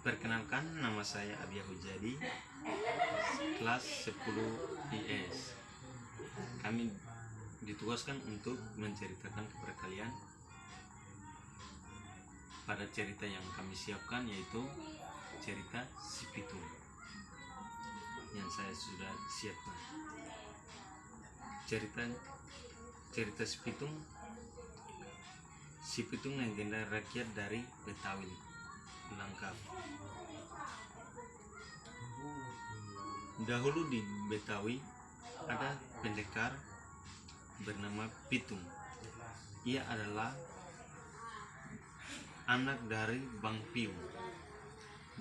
Perkenalkan, nama saya Abia Hujadi, kelas 10 IS. Kami ditugaskan untuk menceritakan kepada kalian pada cerita yang kami siapkan, yaitu cerita Si Pitung yang saya sudah siapkan. Cerita Si Pitung legenda rakyat dari Betawi lengkap. Dahulu di Betawi ada pendekar bernama Pitung. Ia adalah anak dari Bang Piu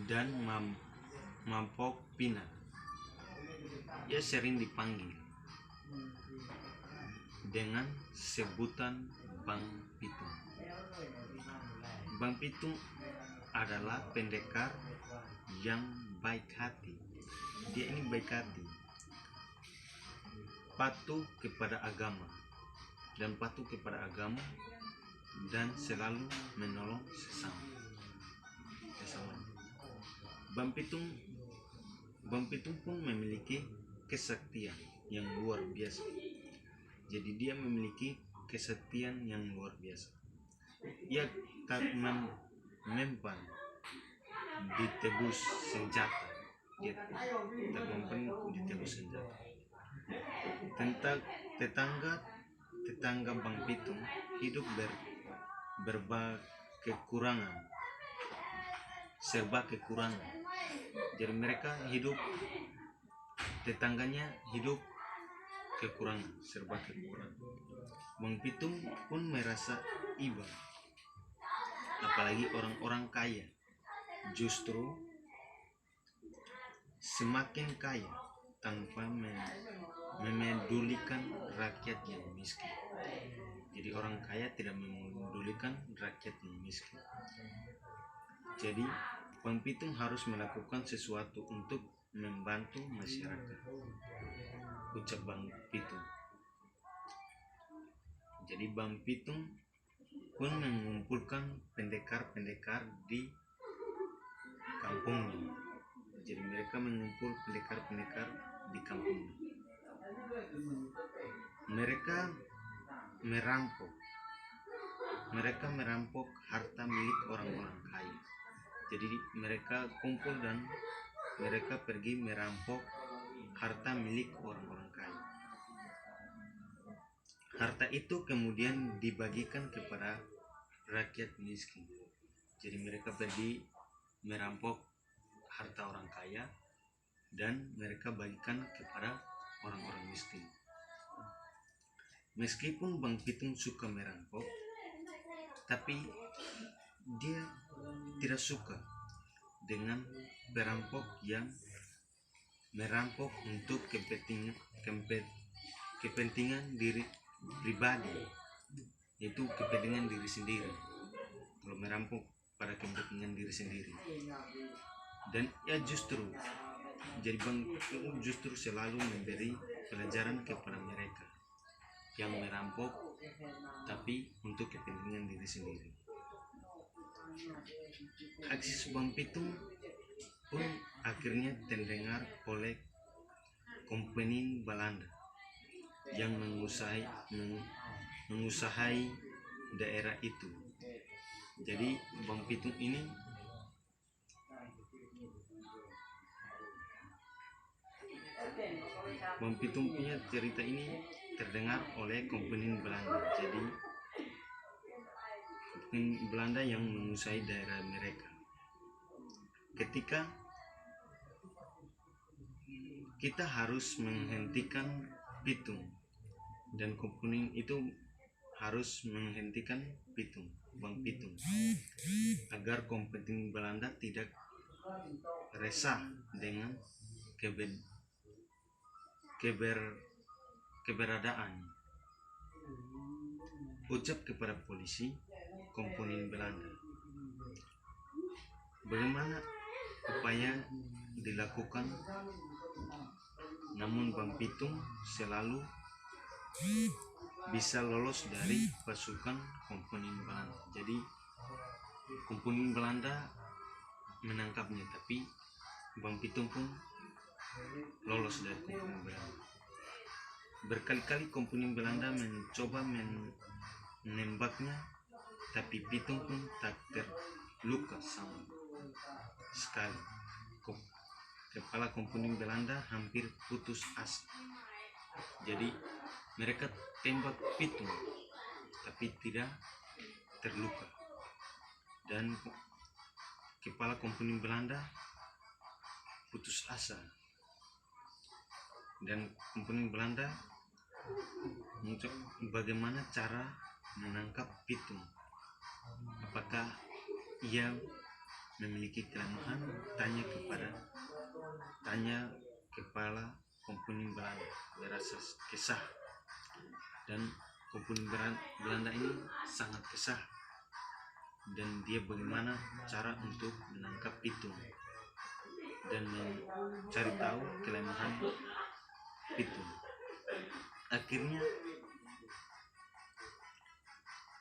dan Mampok Pina. Ia sering dipanggil dengan sebutan Bang Pitung. Bang Pitung adalah pendekar yang baik hati. Dia ini baik hati, patuh kepada agama dan selalu menolong sesama. Bang Pitung pun memiliki kesaktian yang luar biasa. Jadi dia memiliki kesaktian yang luar biasa. Ia tak mempan ditebus senjata. Dia tak mempan ditebus senjata. Tetangga Bang Pitung hidup serba kekurangan. Jadi mereka tetangganya hidup serba kekurangan. Bang Pitung pun merasa iba, apalagi orang-orang kaya justru semakin kaya tanpa memedulikan rakyat yang miskin. Jadi orang kaya tidak memedulikan rakyat yang miskin. Jadi Bang Pitung harus melakukan sesuatu untuk membantu masyarakat, ucap Bang Pitung. Jadi Bang Pitung pun mengumpulkan pendekar-pendekar di kampungnya. Jadi mereka mengumpul pendekar-pendekar di kampungnya. Mereka merampok harta milik orang-orang kaya. Jadi mereka kumpul dan mereka pergi merampok harta milik orang-orang kaya. Harta itu kemudian dibagikan kepada rakyat miskin. Jadi mereka pergi merampok harta orang kaya dan mereka bagikan kepada orang-orang miskin. Meskipun Bang Pitung suka merampok, tapi dia tidak suka dengan perampok yang merampok untuk kepentingan diri pribadi, yaitu kepentingan diri sendiri. Kalau merampok pada kepentingan diri sendiri, dan ya jadi Bang Pitung justru selalu memberi pelajaran kepada mereka yang merampok tapi untuk kepentingan diri sendiri. Aksi Bang Pitung pun akhirnya terdengar oleh kompeni Belanda yang mengusahai daerah itu. Jadi Bang Pitung punya cerita ini terdengar oleh kompeni Belanda. Jadi kompeni Belanda yang menguasai daerah mereka. Ketika kita harus menghentikan Pitung dan kompeni itu harus menghentikan Bang Pitung, agar kompeni Belanda tidak resah dengan keberadaannya. Ucap kepada polisi kompeni Belanda. Bagaimana upaya dilakukan, namun Bang Pitung selalu bisa lolos dari pasukan kompeni Belanda. Jadi kompeni Belanda menangkapnya, tapi Bang Pitung pun lolos dari kompeni Belanda. Berkali-kali kompeni Belanda mencoba menembaknya, tapi Pitung pun tak terluka sama sekali. Kepala kompeni Belanda hampir putus asa. Jadi mereka tembak Pitung, tapi tidak terluka. Dan kepala kompeni Belanda putus asa. Dan kompeni Belanda untuk bagaimana cara menangkap Pitung. Apakah ia memiliki kelemahan? Tanya kepala kompeni Belanda. Dia rasa kesah, dan kompeni Belanda ini sangat kesah, dan dia bagaimana cara untuk menangkap Pitung dan mencari tahu kelemahan Pitung. Akhirnya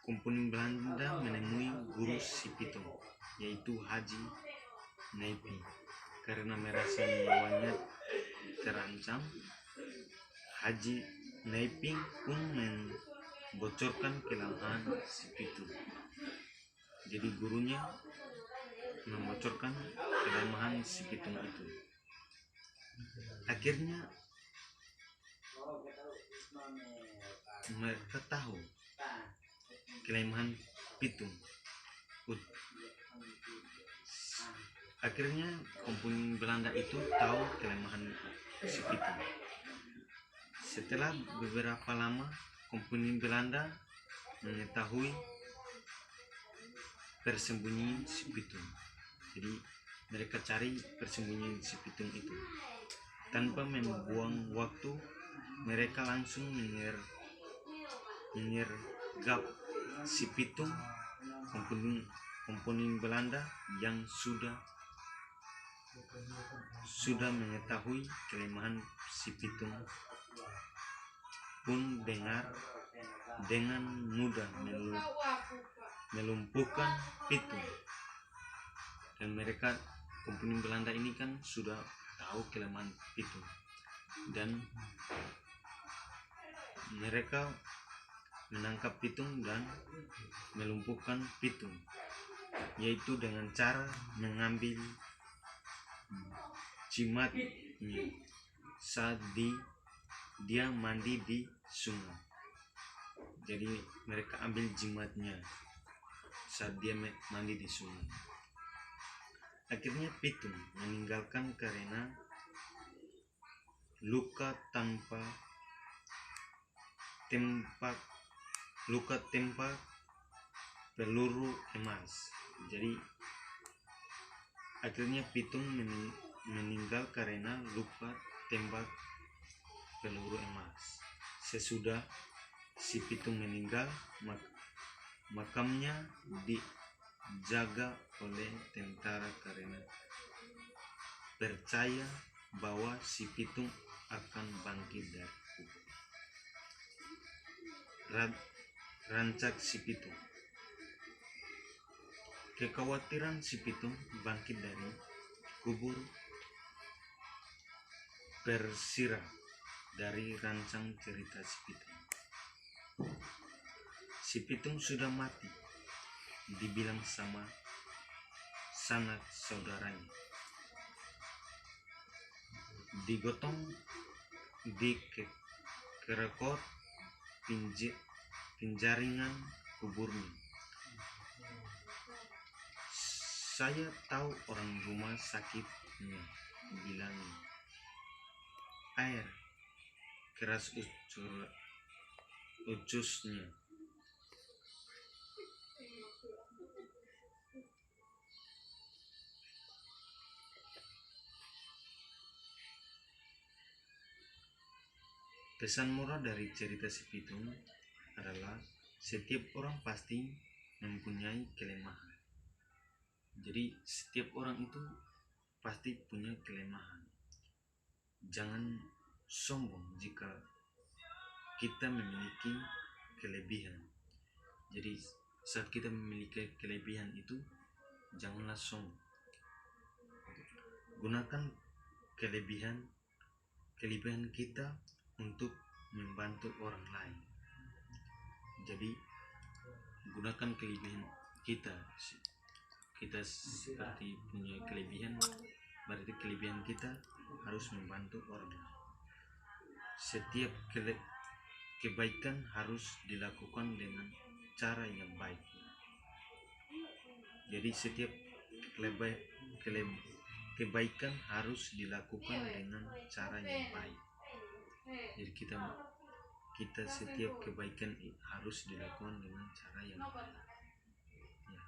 kompeni Belanda menemui guru si Pitung, yaitu Haji Naiping. Karena merasa nyawanya terancam, Haji Naiping pun membocorkan kelemahan si Pitung. Jadi gurunya membocorkan kelemahan si Pitung itu. Akhirnya mereka tahu kelemahan Pitung. Akhirnya kompeni Belanda itu tahu kelemahan si Pitung. Setelah beberapa lama, kompeni Belanda mengetahui persembunyian si Pitung. Jadi mereka cari persembunyian si Pitung itu. Tanpa membuang waktu, mereka langsung menyergap si Pitung. Kompeni Belanda yang sudah mengetahui kelemahan si Pitung pun dengan mudah melumpuhkan Pitung. Dan mereka, kompeni Belanda ini kan sudah tahu kelemahan Pitung, dan mereka menangkap Pitung dan melumpuhkan Pitung, yaitu dengan cara mengambil jimatnya saat dia mandi di sungai. Jadi mereka ambil jimatnya saat dia mandi di sungai. Akhirnya Pitung meninggalkan karena luka tembak peluru emas. Jadi akhirnya Pitung meninggal karena luka tembak peluru emas. Sesudah si Pitung meninggal, makamnya dijaga oleh tentara karena percaya bahwa si Pitung akan bangkit dari kubur. Rancak si Pitung. Kekhawatiran si Pitung bangkit dari kubur tersirat dari rancang cerita si Pitung. Si Pitung sudah mati, dibilang sama sanak saudaranya. Digotong di kerekot penjaringan kuburnya. Saya tahu orang rumah sakitnya bilang air keras ucusnya. Pesan moral dari cerita si Pitung adalah setiap orang pasti mempunyai kelemahan. Jadi setiap orang itu pasti punya kelemahan. Jangan sombong jika kita memiliki kelebihan. Jadi saat kita memiliki kelebihan itu, janganlah sombong. gunakan kelebihan kita untuk membantu orang lain. Jadi gunakan kelebihan kita seperti punya kelebihan, berarti kelebihan kita harus membantu orang lain. Setiap kebaikan harus dilakukan dengan cara yang baik. Jadi setiap kebaikan harus dilakukan dengan cara yang baik. Jadi kita setiap kebaikan harus dilakukan dengan cara yang baik. Ya.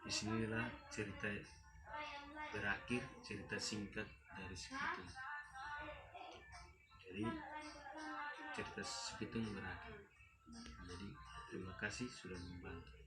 Disinilah cerita berakhir, cerita singkat dari Sepitung. Jadi cerita Sepitung berakhir. Jadi terima kasih sudah membantu.